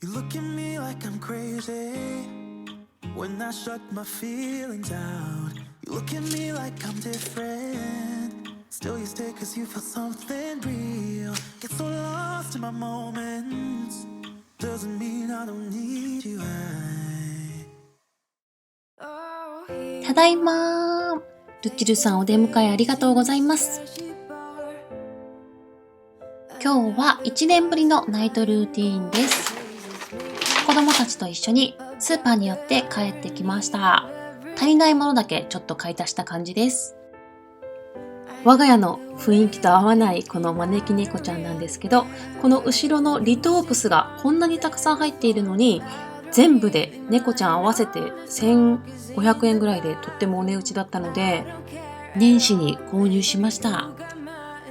You look at me like I'm crazy when I shut my feelings out. You look at me like I'm different. Still you stay cause you feel something real. Get so lost in my moments. Doesn't mean I don't need you. ただいまー。ルッチルさんお出迎えありがとうございます。今日は1年ぶりのナイトルーティーンです。子供たちと一緒にスーパーに寄って帰ってきました。足りないものだけちょっと買い足した感じです。我が家の雰囲気と合わないこの招き猫ちゃんなんですけど、この後ろのリトープスがこんなにたくさん入っているのに、全部で猫ちゃん合わせて1500円ぐらいでとってもお値打ちだったので、年始に購入しました。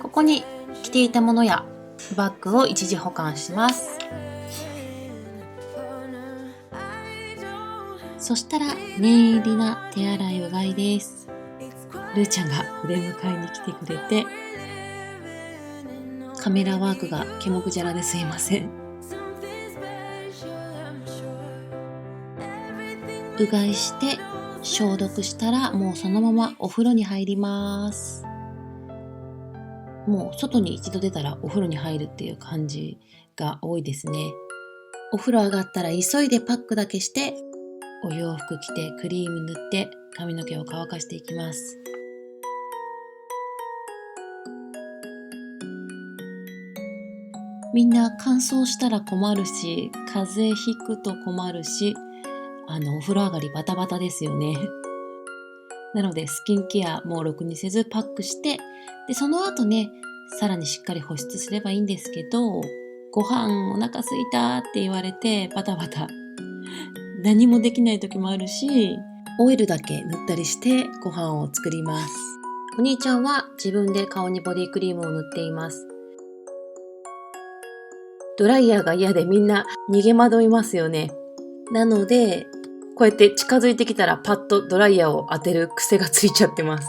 ここに着ていたものやバッグを一時保管します。そしたら念入りな手洗いうがいです。ルーちゃんがお出迎えに来てくれて、カメラワークがケモクジャラですいません。うがいして消毒したらもうそのままお風呂に入ります。もう外に一度出たらお風呂に入るっていう感じが多いですね。お風呂上がったら急いでパックだけしてお洋服着てクリーム塗って髪の毛を乾かしていきます。みんな乾燥したら困るし、風邪ひくと困るし、お風呂上がりバタバタですよね。なのでスキンケアもうろくにせずパックして、でその後ね、さらにしっかり保湿すればいいんですけど、ご飯お腹すいたって言われてバタバタ何もできない時もあるし、オイルだけ塗ったりしてご飯を作ります。お兄ちゃんは自分で顔にボディクリームを塗っています。ドライヤーが嫌でみんな逃げ惑いますよね。なのでこうやって近づいてきたらパッとドライヤーを当てる癖がついちゃってます。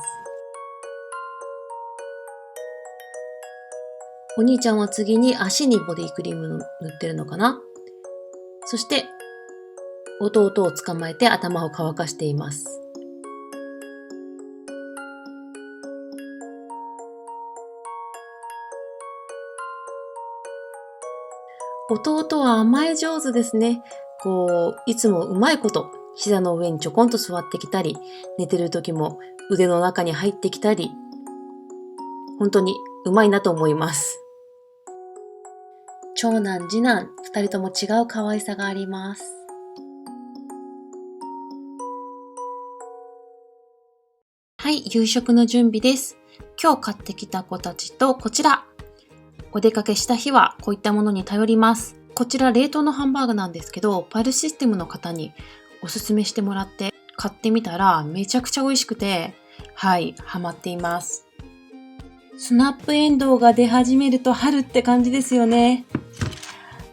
お兄ちゃんは次に足にボディクリーム塗ってるのかな。そして弟を捕まえて頭を乾かしています。弟は甘え上手ですね。いつもうまいこと膝の上にちょこんと座ってきたり、寝てる時も腕の中に入ってきたり、本当にうまいなと思います。長男次男2人とも違う可愛さがあります。はい、夕食の準備です。今日買ってきた子たちとこちら。お出かけした日はこういったものに頼ります。こちら冷凍のハンバーグなんですけど、パルシステムの方におすすめしてもらって買ってみたらめちゃくちゃ美味しくて、はい、ハマっています。スナップエンドウが出始めると春って感じですよね。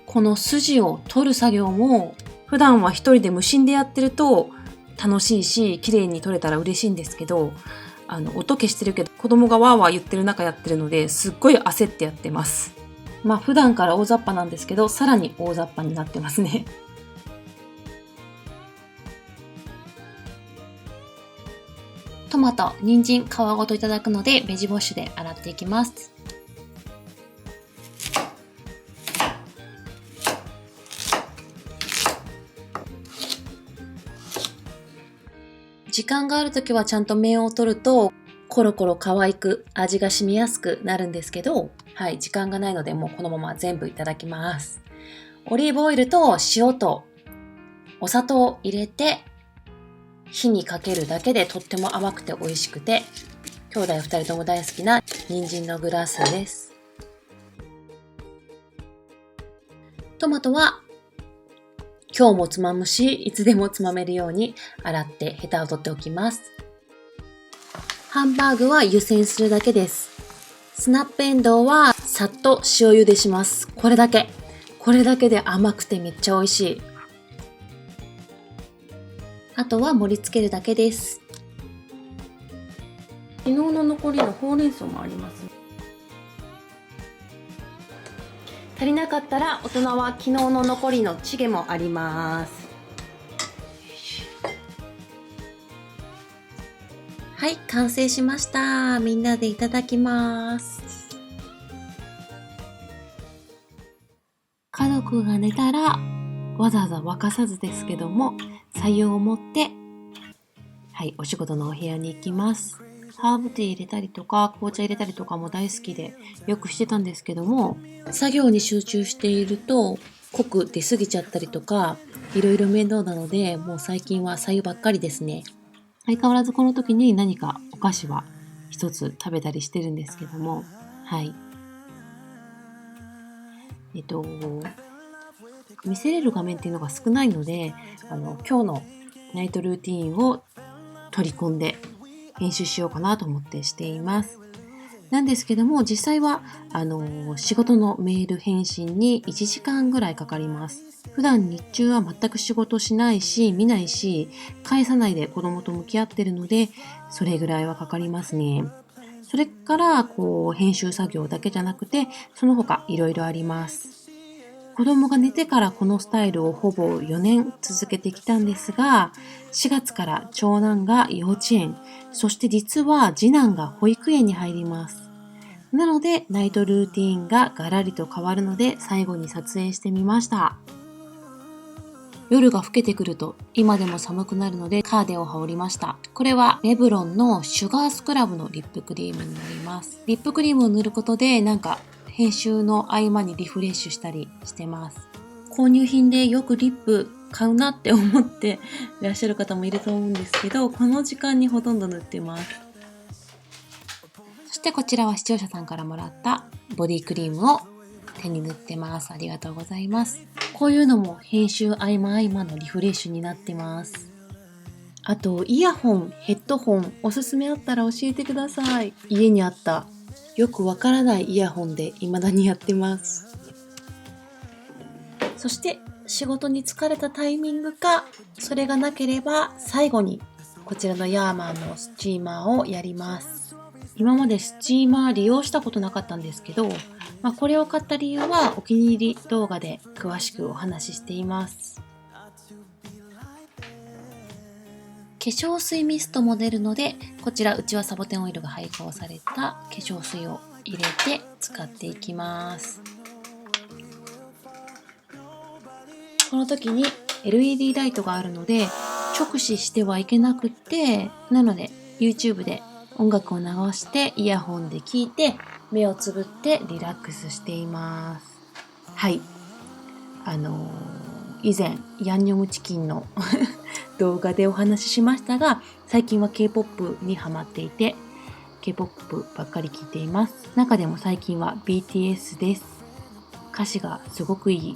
この筋を取る作業も普段は一人で無心でやってると楽しいし、綺麗に取れたら嬉しいんですけど、音消してるけど子供がワーワー言ってる中やってるのですっごい焦ってやってます。まあ普段から大雑把なんですけど、さらに大雑把になってますね。トマト、人参、皮ごといただくのでベジウォッシュで洗っていきます。時間があるときはちゃんと面を取るとコロコロ可愛く味が染みやすくなるんですけど、はい、時間がないのでもうこのまま全部いただきます。オリーブオイルと塩とお砂糖を入れて火にかけるだけでとっても甘くて美味しくて、兄弟2人とも大好きな人参のグラスです。トマトは今日もつまむし、いつでもつまめるように洗ってヘタを取っておきます。ハンバーグは湯煎するだけです。スナップエンドウはさっと塩茹でします。これだけ。これだけで甘くてめっちゃ美味しい。あとは盛り付けるだけです。昨日の残りのほうれん草もあります。足りなかったら大人は昨日の残りのチゲもあります。はい、完成しました。みんなでいただきます。家族が寝たらわざわざ沸かさずですけども、白湯を持ってはい、お仕事のお部屋に行きます。ハーブティー入れたりとか紅茶入れたりとかも大好きでよくしてたんですけども、作業に集中していると濃く出過ぎちゃったりとかいろいろ面倒なので、もう最近は白湯ばっかりですね。相変わらずこの時に何かお菓子は一つ食べたりしてるんですけども、はい。見せれる画面っていうのが少ないので、今日のナイトルーティーンを取り込んで編集しようかなと思ってしています。なんですけども、実際は仕事のメール返信に1時間ぐらいかかります。普段日中は全く仕事しないし見ないし返さないで子供と向き合ってるので、それぐらいはかかりますね。それから編集作業だけじゃなくて、その他いろいろあります。子供が寝てからこのスタイルをほぼ4年続けてきたんですが、4月から長男が幼稚園、そして実は次男が保育園に入ります。なのでナイトルーティーンがガラリと変わるので、最後に撮影してみました。夜が更けてくると今でも寒くなるのでカーデンを羽織りました。これはレブロンのシュガースクラブのリップクリームになります。リップクリームを塗ることで編集の合間にリフレッシュしたりしてます。購入品でよくリップ買うなって思っていらっしゃる方もいると思うんですけど、この時間にほとんど塗ってます。そしてこちらは視聴者さんからもらったボディクリームを手に塗ってます。ありがとうございます。こういうのも編集合間合間のリフレッシュになってます。あとイヤホン、ヘッドホンおすすめあったら教えてください。家にあったよくわからないイヤホンで未だにやってます。そして仕事に疲れたタイミングか、それがなければ最後にこちらのヤーマンのスチーマーをやります。今までスチーマー利用したことなかったんですけど、これを買った理由はお気に入り動画で詳しくお話ししています。化粧水ミストも出るので、こちらうちはサボテンオイルが配合された化粧水を入れて使っていきます。この時に LED ライトがあるので直視してはいけなくって、なので YouTube で音楽を流してイヤホンで聴いて目をつぶってリラックスしています。はい。以前ヤンニョムチキンの動画でお話ししましたが、最近は K-POP にハマっていて K-POP ばっかり聴いています。中でも最近は BTS です。歌詞がすごくいい。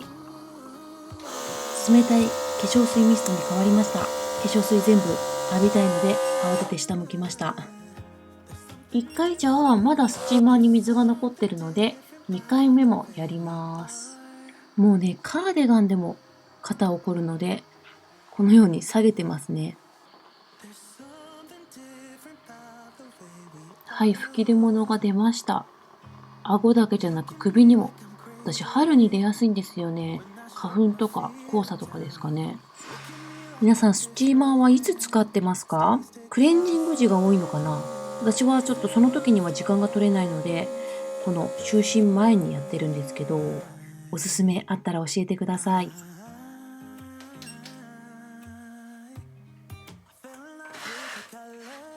冷たい化粧水ミストに変わりました。化粧水全部浴びたいので慌てて下向きました。1回じゃまだスチーマーに水が残ってるので2回目もやります。もうね、カーディガンでも肩を凝るのでこのように下げてますね。はい、吹き出物が出ました。顎だけじゃなく首にも。私春に出やすいんですよね。花粉とか黄砂とかですかね。皆さんスチーマーはいつ使ってますか？クレンジング時が多いのかな？私はちょっとその時には時間が取れないので、この就寝前にやってるんですけど、おすすめあったら教えてください。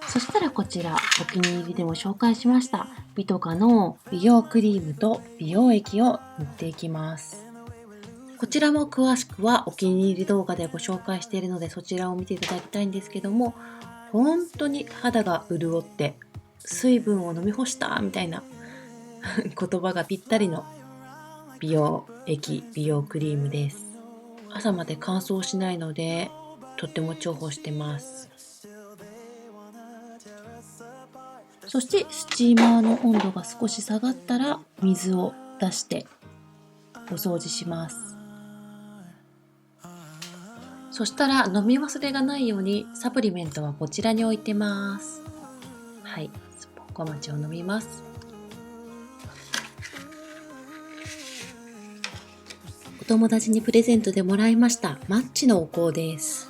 そしたらこちらお気に入りでも紹介しましたビトカの美容クリームと美容液を塗っていきます。こちらも詳しくはお気に入り動画でご紹介しているので、そちらを見ていただきたいんですけども、本当に肌が潤って水分を飲み干したみたいな言葉がぴったりの美容液、美容クリームです。朝まで乾燥しないのでとっても重宝してます。そしてスチーマーの温度が少し下がったら水を出してお掃除します。そしたら飲み忘れがないようにサプリメントはこちらに置いてます。はい、スポンコマチを飲みます。友達にプレゼントでもらいましたマッチのお香です。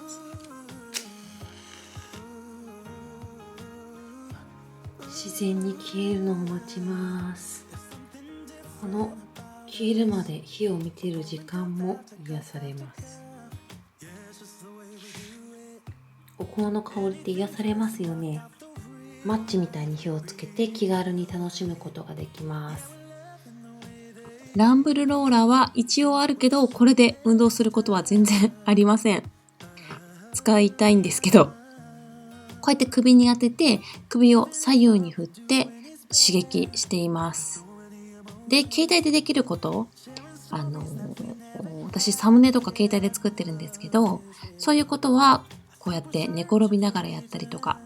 自然に消えるのを待ちます。この消えるまで火を見ている時間も癒されます。お香の香りって癒されますよね。マッチみたいに火をつけて気軽に楽しむことができます。ランブルローラーは一応あるけど、これで運動することは全然ありません。使いたいんですけど、こうやって首に当てて首を左右に振って刺激しています。で、携帯でできること、私サムネとか携帯で作ってるんですけど、そういうことはこうやって寝転びながらやったりとか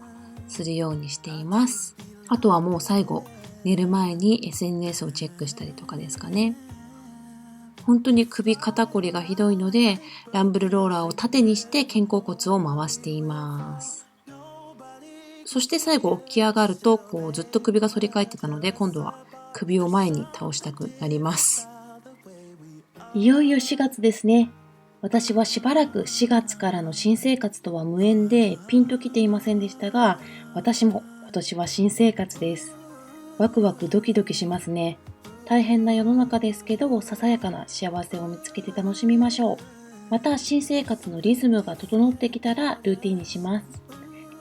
するようにしています。あとはもう最後、寝る前に SNS をチェックしたりとかですかね。本当に首肩こりがひどいので、ランブルローラーを縦にして肩甲骨を回しています。そして最後起き上がるとずっと首が反り返ってたので、今度は首を前に倒したくなります。いよいよ4月ですね。私はしばらく4月からの新生活とは無縁でピンときていませんでしたが、私も今年は新生活です。ワクワクドキドキしますね。大変な世の中ですけど、ささやかな幸せを見つけて楽しみましょう。また新生活のリズムが整ってきたらルーティンにします。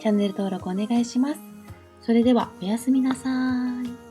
チャンネル登録お願いします。それではおやすみなさい。